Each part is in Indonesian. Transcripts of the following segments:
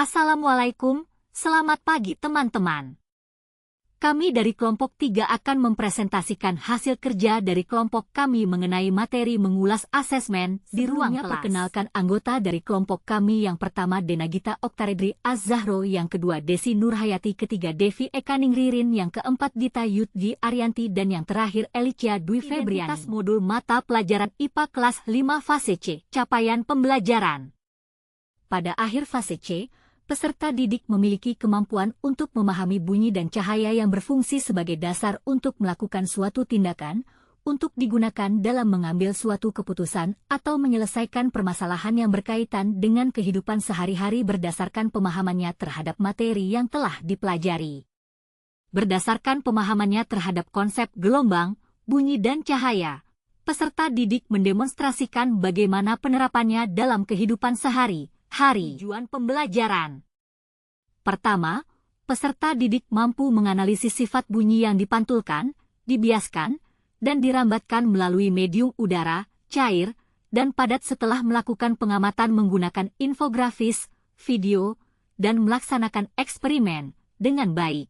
Assalamualaikum, selamat pagi teman-teman. Kami dari kelompok 3 akan mempresentasikan hasil kerja dari kelompok kami mengenai materi mengulas asesmen di ruang kelas. Perkenalkan anggota dari kelompok kami, yang pertama Denagita Oktaredri Az-Zahro, yang kedua Desi Nurhayati, ketiga Devi Ekaning Ririn, yang keempat Dita Yudji Arianti, dan yang terakhir Elicia Dwi Febriani. Identitas modul mata pelajaran IPA kelas 5 fase C, capaian pembelajaran. Pada akhir fase C, peserta didik memiliki kemampuan untuk memahami bunyi dan cahaya yang berfungsi sebagai dasar untuk melakukan suatu tindakan, untuk digunakan dalam mengambil suatu keputusan atau menyelesaikan permasalahan yang berkaitan dengan kehidupan sehari-hari berdasarkan pemahamannya terhadap materi yang telah dipelajari. Berdasarkan pemahamannya terhadap konsep gelombang, bunyi dan cahaya, peserta didik mendemonstrasikan bagaimana penerapannya dalam kehidupan sehari-hari. Tujuan pembelajaran. Pertama, peserta didik mampu menganalisis sifat bunyi yang dipantulkan, dibiaskan, dan dirambatkan melalui medium udara, cair, dan padat setelah melakukan pengamatan menggunakan infografis, video, dan melaksanakan eksperimen dengan baik.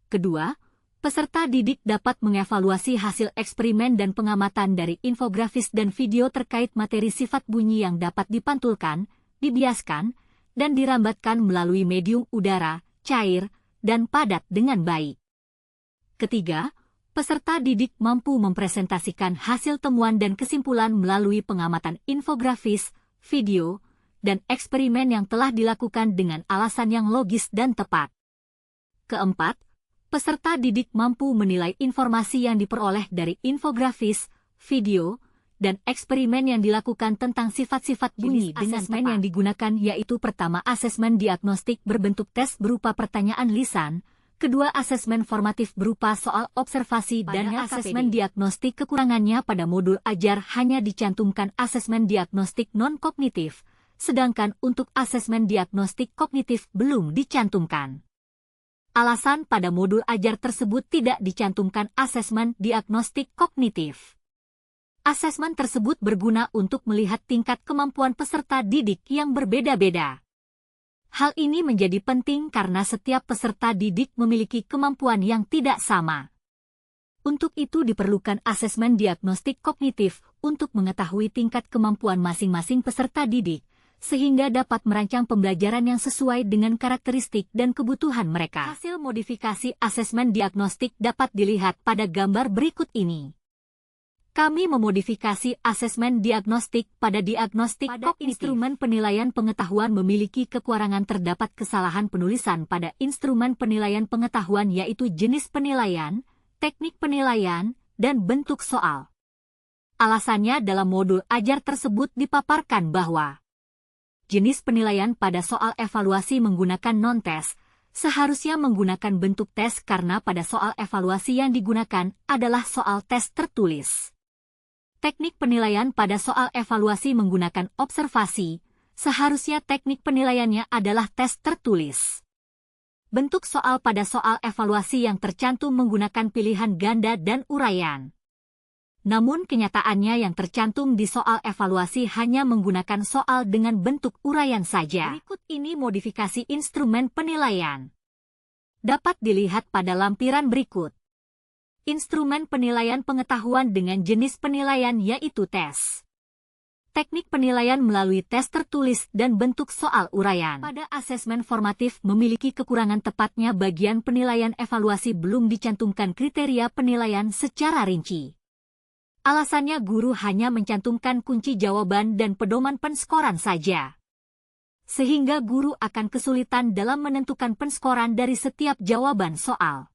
Kedua, peserta didik dapat mengevaluasi hasil eksperimen dan pengamatan dari infografis dan video terkait materi sifat bunyi yang dapat dipantulkan, dibiaskan, dan dirambatkan melalui medium udara, cair, dan padat dengan baik. Ketiga, peserta didik mampu mempresentasikan hasil temuan dan kesimpulan melalui pengamatan infografis, video, dan eksperimen yang telah dilakukan dengan alasan yang logis dan tepat. Keempat, peserta didik mampu menilai informasi yang diperoleh dari infografis, video, dan eksperimen yang dilakukan tentang sifat-sifat bunyi dengan asesmen yang digunakan, yaitu pertama asesmen diagnostik berbentuk tes berupa pertanyaan lisan, kedua asesmen formatif berupa soal observasi, dan asesmen diagnostik. Kekurangannya pada modul ajar hanya dicantumkan asesmen diagnostik non-kognitif, sedangkan untuk asesmen diagnostik kognitif belum dicantumkan. Alasan pada modul ajar tersebut tidak dicantumkan asesmen diagnostik kognitif. Asesmen tersebut berguna untuk melihat tingkat kemampuan peserta didik yang berbeda-beda. Hal ini menjadi penting karena setiap peserta didik memiliki kemampuan yang tidak sama. Untuk itu diperlukan asesmen diagnostik kognitif untuk mengetahui tingkat kemampuan masing-masing peserta didik, sehingga dapat merancang pembelajaran yang sesuai dengan karakteristik dan kebutuhan mereka. Hasil modifikasi asesmen diagnostik dapat dilihat pada gambar berikut ini. Kami memodifikasi asesmen diagnostik pada diagnostik kognitif. Instrumen penilaian pengetahuan memiliki kekurangan. Terdapat kesalahan penulisan pada instrumen penilaian pengetahuan, yaitu jenis penilaian, teknik penilaian, dan bentuk soal. Alasannya dalam modul ajar tersebut dipaparkan bahwa jenis penilaian pada soal evaluasi menggunakan non-tes seharusnya menggunakan bentuk tes karena pada soal evaluasi yang digunakan adalah soal tes tertulis. Teknik penilaian pada soal evaluasi menggunakan observasi, seharusnya teknik penilaiannya adalah tes tertulis. Bentuk soal pada soal evaluasi yang tercantum menggunakan pilihan ganda dan uraian. Namun kenyataannya yang tercantum di soal evaluasi hanya menggunakan soal dengan bentuk uraian saja. Berikut ini modifikasi instrumen penilaian. Dapat dilihat pada lampiran berikut. Instrumen penilaian pengetahuan dengan jenis penilaian, yaitu tes. Teknik penilaian melalui tes tertulis dan bentuk soal uraian. Pada asesmen formatif memiliki kekurangan, tepatnya bagian penilaian evaluasi belum dicantumkan kriteria penilaian secara rinci. Alasannya guru hanya mencantumkan kunci jawaban dan pedoman penskoran saja. Sehingga guru akan kesulitan dalam menentukan penskoran dari setiap jawaban soal.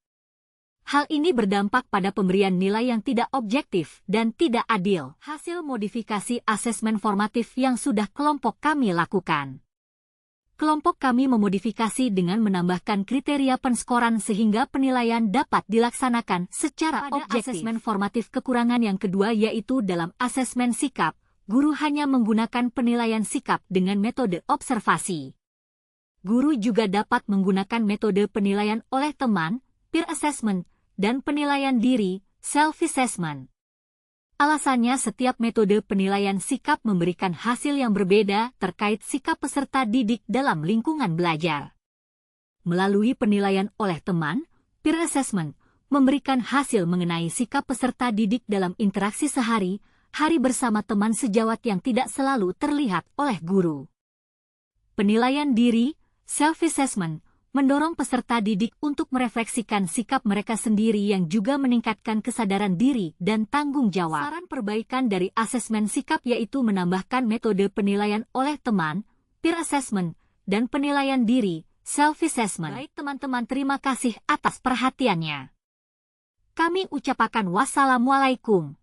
Hal ini berdampak pada pemberian nilai yang tidak objektif dan tidak adil. Hasil modifikasi asesmen formatif yang sudah kelompok kami lakukan. Kelompok kami memodifikasi dengan menambahkan kriteria penskoran sehingga penilaian dapat dilaksanakan secara objektif. Asesmen formatif kekurangan yang kedua, yaitu dalam asesmen sikap, guru hanya menggunakan penilaian sikap dengan metode observasi. Guru juga dapat menggunakan metode penilaian oleh teman, peer assessment, dan penilaian diri, self-assessment. Alasannya setiap metode penilaian sikap memberikan hasil yang berbeda terkait sikap peserta didik dalam lingkungan belajar. Melalui penilaian oleh teman, peer assessment memberikan hasil mengenai sikap peserta didik dalam interaksi sehari-hari bersama teman sejawat yang tidak selalu terlihat oleh guru. Penilaian diri, self-assessment, mendorong peserta didik untuk merefleksikan sikap mereka sendiri yang juga meningkatkan kesadaran diri dan tanggung jawab. Saran perbaikan dari asesmen sikap yaitu menambahkan metode penilaian oleh teman, peer assessment, dan penilaian diri, self-assessment. Baik teman-teman, terima kasih atas perhatiannya. Kami ucapkan wassalamualaikum.